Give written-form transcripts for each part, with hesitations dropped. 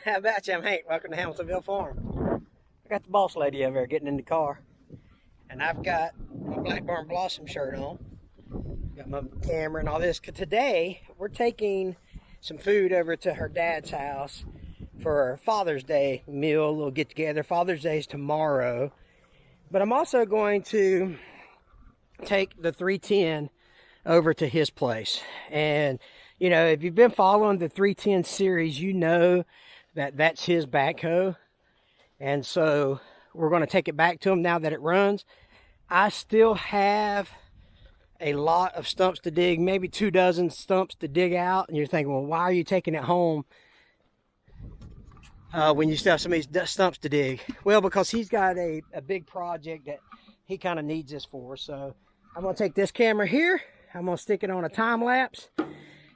How about you? I'm Hank. Welcome to Hamiltonville Farm. I got the boss lady over there getting in the car. And I've got my Blackburn Blossom shirt on. Got my camera and all this. Today, we're taking some food over to her dad's house for Father's Day meal. A little get together. Father's Day is tomorrow. But I'm also going to take the 310 over to his place. And, you know, if you've been following the 310 series, you know that that's his backhoe. And so we're going to take it back to him now that it runs. I still have a lot of stumps to dig, maybe 24 stumps to dig out. And you're thinking, well, why are you taking it home when you still have some of these stumps to dig? Well, because he's got a big project that he kind of needs this for. So I'm going to take this camera here. I'm going to stick it on a time lapse.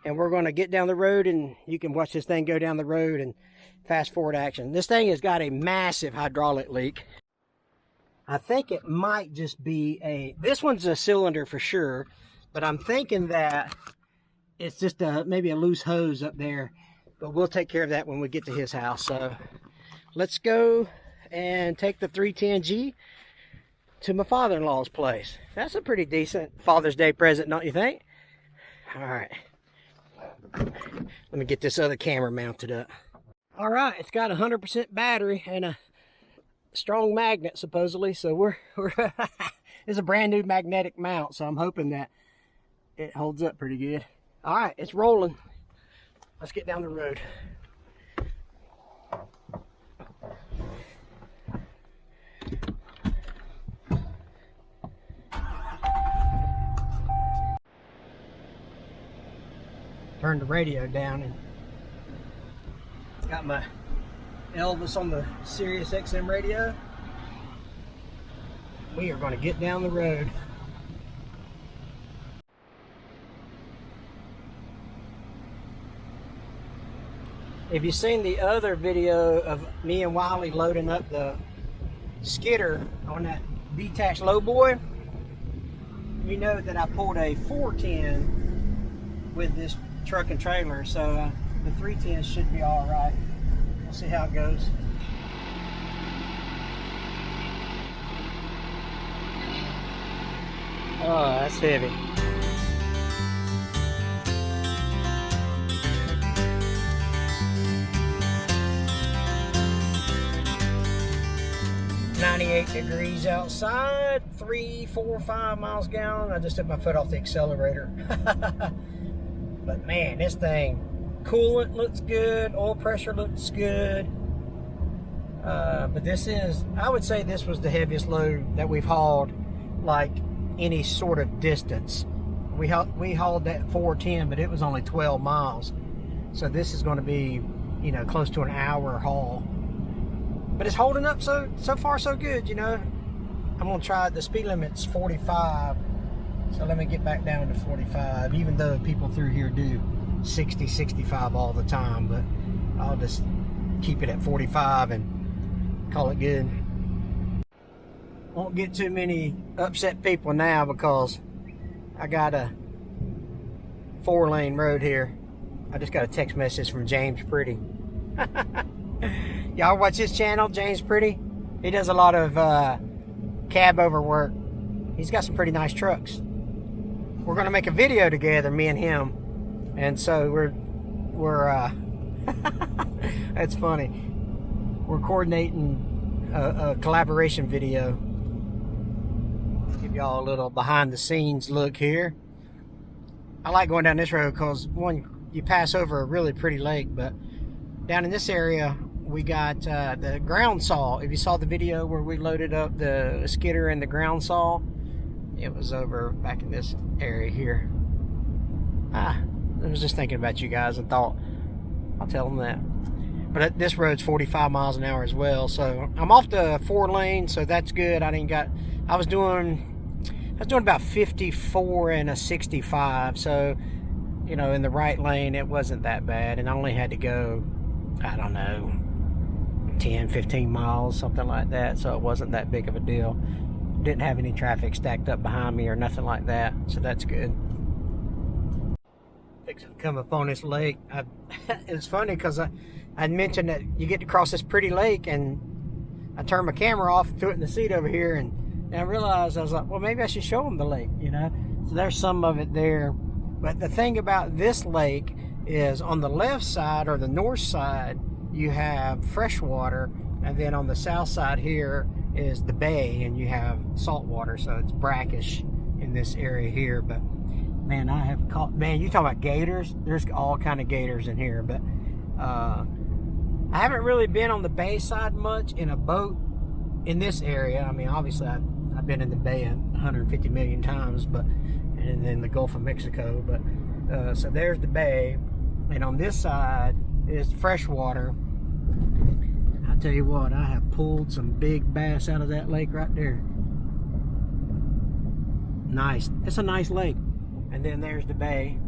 And we're going to get down the road, and you can watch this thing go down the road and fast forward action. This thing has got a massive hydraulic leak. I think it might just be this one's a cylinder for sure, but I'm thinking that it's just maybe a loose hose up there, but we'll take care of that when we get to his house. So let's go and take the 310G to my father-in-law's place. That's a pretty decent Father's Day present, don't you think? All right. Let me get this other camera mounted up. All right, it's got 100% battery and a strong magnet supposedly, so we're it's a brand new magnetic mount, so I'm hoping that it holds up pretty good. All right, it's rolling. Let's get down the road. Turn the radio down and got my Elvis on the Sirius XM radio. We are going to get down the road. If you've seen the other video of me and Wiley loading up the skidder on that detached lowboy, you know that I pulled a 410 with this truck and trailer, so the 310 should be all right. We'll see how it goes. Oh, that's heavy. .98 degrees outside, 3, 4, 5 miles a gallon. I just took my foot off the accelerator. But man, this thing, coolant looks good, oil pressure looks good. But this is, I would say this was the heaviest load that we've hauled, like any sort of distance. We hauled that 410, but it was only 12 miles. So this is going to be, you know, close to an hour haul. But it's holding up so far so good, you know. I'm going to try, the speed limit's 45. So let me get back down to 45, even though people through here do 60, 65 all the time, but I'll just keep it at 45 and call it good. Won't get too many upset people now because I got a 4-lane road here. I just got a text message from James Pretty. Y'all watch his channel, James Pretty? He does a lot of cab over work. He's got some pretty nice trucks. We're gonna make a video together, me and him, and so we're that's funny. We're coordinating a collaboration video. Give y'all a little behind the scenes look here. I like going down this road because one, you pass over a really pretty lake, but down in this area we got the ground saw. If you saw the video where we loaded up the skidder and the ground saw, it was over back in this area here. I was just thinking about you guys and thought I'll tell them that. But this road's 45 miles an hour as well, so I'm off the 4-lane, so that's good. I was doing about 54 and a 65, so you know, in the right lane it wasn't that bad, and I only had to go, I don't know, 10, 15 miles, something like that, so it wasn't that big of a deal. Didn't have any traffic stacked up behind me or nothing like that, so that's good. Fixing to come up on this lake. It's funny because I I'd mentioned that you get to cross this pretty lake, and I turned my camera off and threw it in the seat over here, and I realized, I was like, well, maybe I should show them the lake, you know. So there's some of it there. But the thing about this lake is on the left side, or the north side, you have fresh water, and then on the south side here is the bay, and you have salt water, so it's brackish in this area here. But man, I have caught, man, you talk about gators, there's all kind of gators in here. But I haven't really been on the bay side much in a boat in this area. I mean, obviously I've been in the bay 150 million times, but and then the Gulf of Mexico. But so there's the bay, and on this side is freshwater. I tell you what, I have pulled some big bass out of that lake right there. Nice. It's a nice lake. And then there's the bay.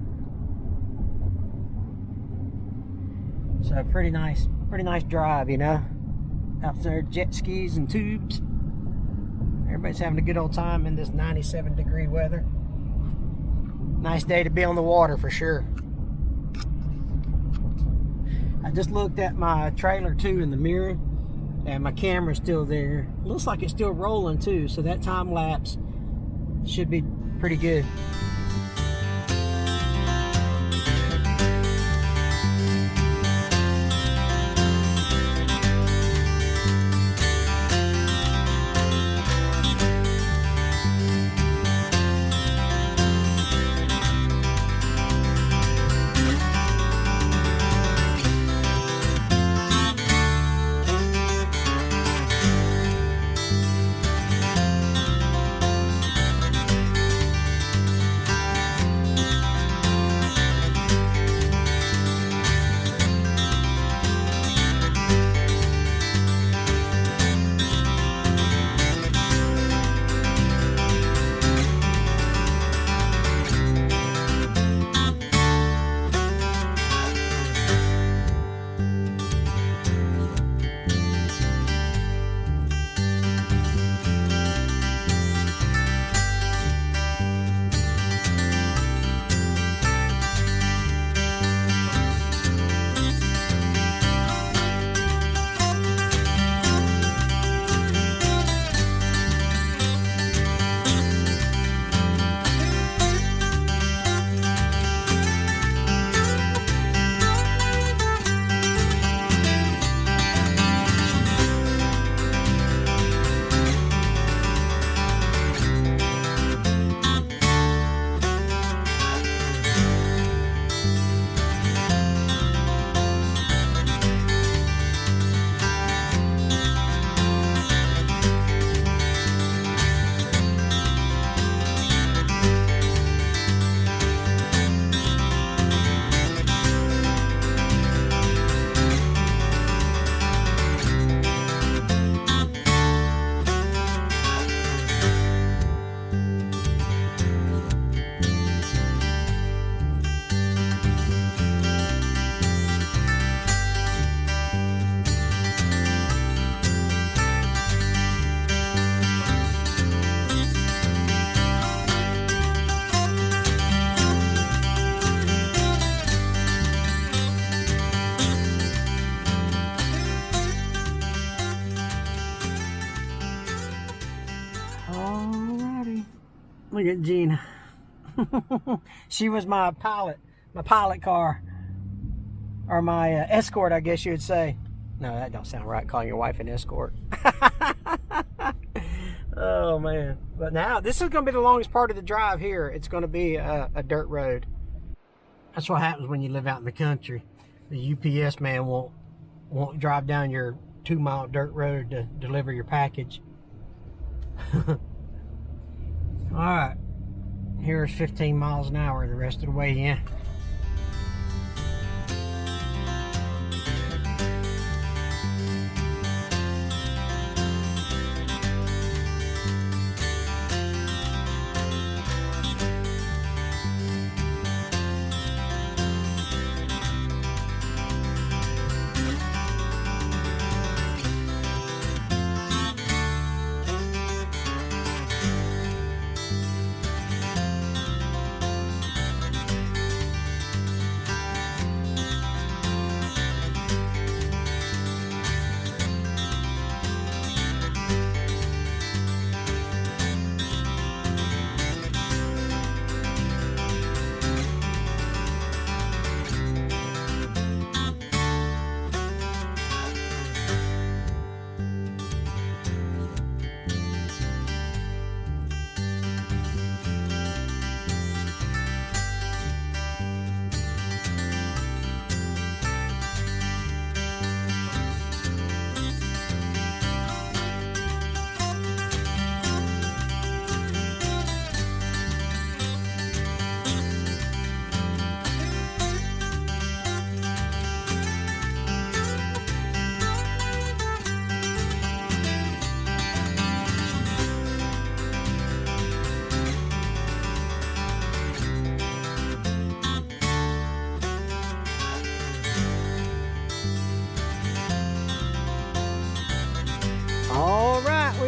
So pretty nice drive, you know. Out there, jet skis and tubes. Everybody's having a good old time in this 97-degree weather. Nice day to be on the water for sure. I just looked at my trailer too in the mirror, and my camera's still there. Looks like it's still rolling too, so that time lapse should be pretty good. Look at Gina. She was my pilot car, or my escort, I guess you would say. No, that don't sound right, calling your wife an escort. Oh man. But now this is going to be the longest part of the drive here. It's going to be a dirt road. That's what happens when you live out in the country. The UPS man won't drive down your 2-mile dirt road to deliver your package. Alright, here's 15 miles an hour the rest of the way in.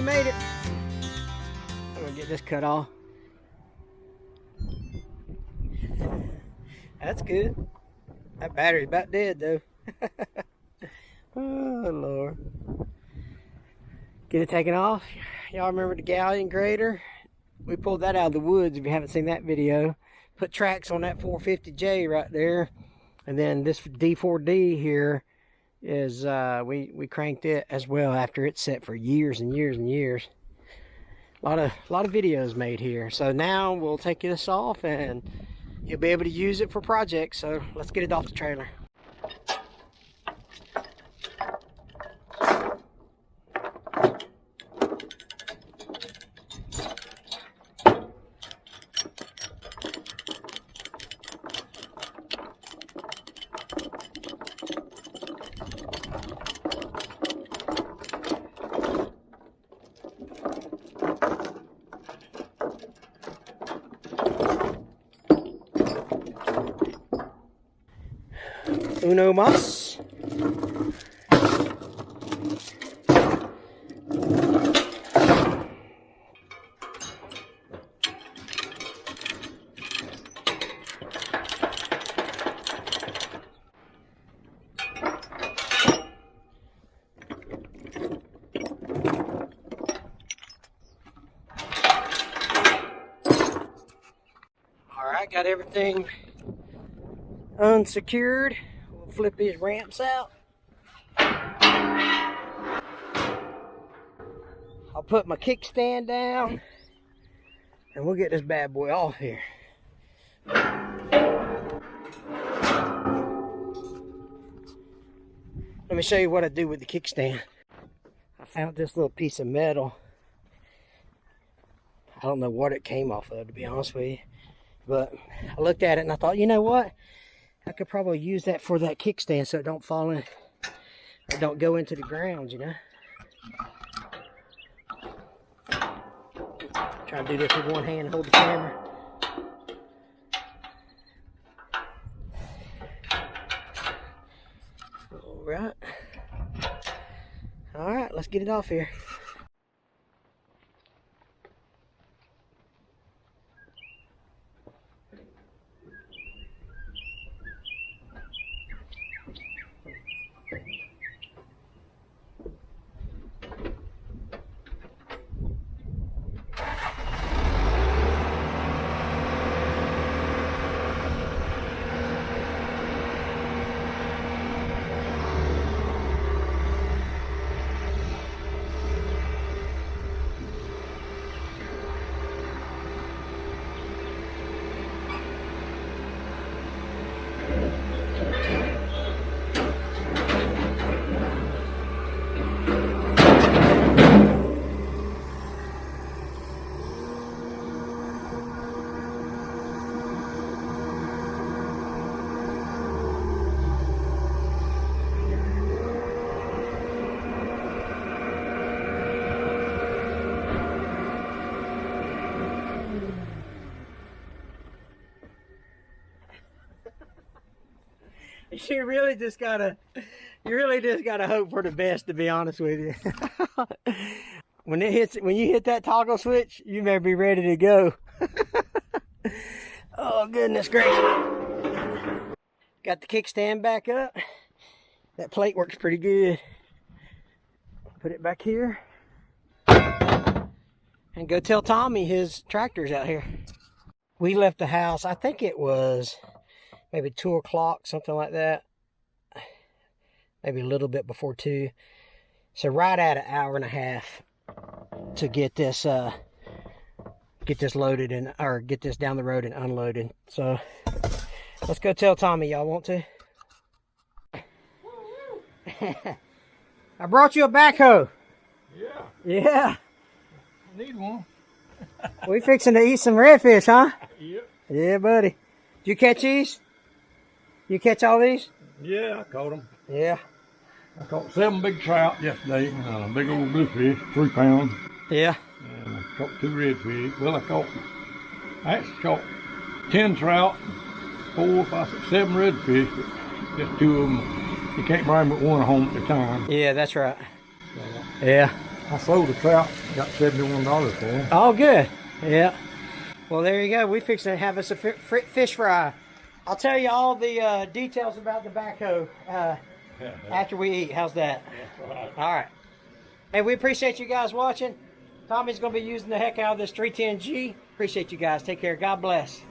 made it. I'm gonna get this cut off. That's good. That battery's about dead though. Oh Lord. Get it taken off. Y'all remember the galleon grader? We pulled that out of the woods if you haven't seen that video. Put tracks on that 450J right there. And then this D4D here is, we cranked it as well after it's set for years and years and years. A lot of videos made here. So now we'll take this off and you'll be able to use it for projects. So let's get it off the trailer. Uno mas. All right, got everything unsecured. Flip these ramps out. I'll put my kickstand down and we'll get this bad boy off here. Let me show you what I do with the kickstand. I found this little piece of metal. I don't know what it came off of, to be honest with you, but I looked at it and I thought, you know what? I could probably use that for that kickstand so it don't fall in, or don't go into the ground, you know. Try to do this with one hand, hold the camera. All right, let's get it off here. You really just gotta hope for the best, to be honest with you. When you hit that toggle switch, you better be ready to go. Oh goodness gracious. Got the kickstand back up. That plate works pretty good. Put it back here. And go tell Tommy his tractor's out here. We left the house, I think it was maybe 2 o'clock, something like that. Maybe a little bit before 2. So right at an hour and a half to get this loaded and, or get this down the road and unloaded. So let's go tell Tommy. Y'all want to? I brought you a backhoe. Yeah. Yeah. I need one. We fixing to eat some redfish, huh? Yep. Yeah, buddy. Did you catch these? You catch all these? Yeah, I caught them. Yeah. I caught 7 big trout yesterday, and a big old bluefish, 3 pounds. Yeah. And I caught 2 redfish. Well, I actually caught 10 trout, 4, 5, 6, 7 redfish, but just 2 of them. You can't bring but one home at a time. Yeah, that's right. So, Yeah. I sold the trout, got $71 for him. Oh, good. Yeah. Well, there you go. We fixing to have us a fish fry. I'll tell you all the details about the backhoe after we eat. How's that? All right. Hey, we appreciate you guys watching. Tommy's going to be using the heck out of this 310G. Appreciate you guys. Take care. God bless.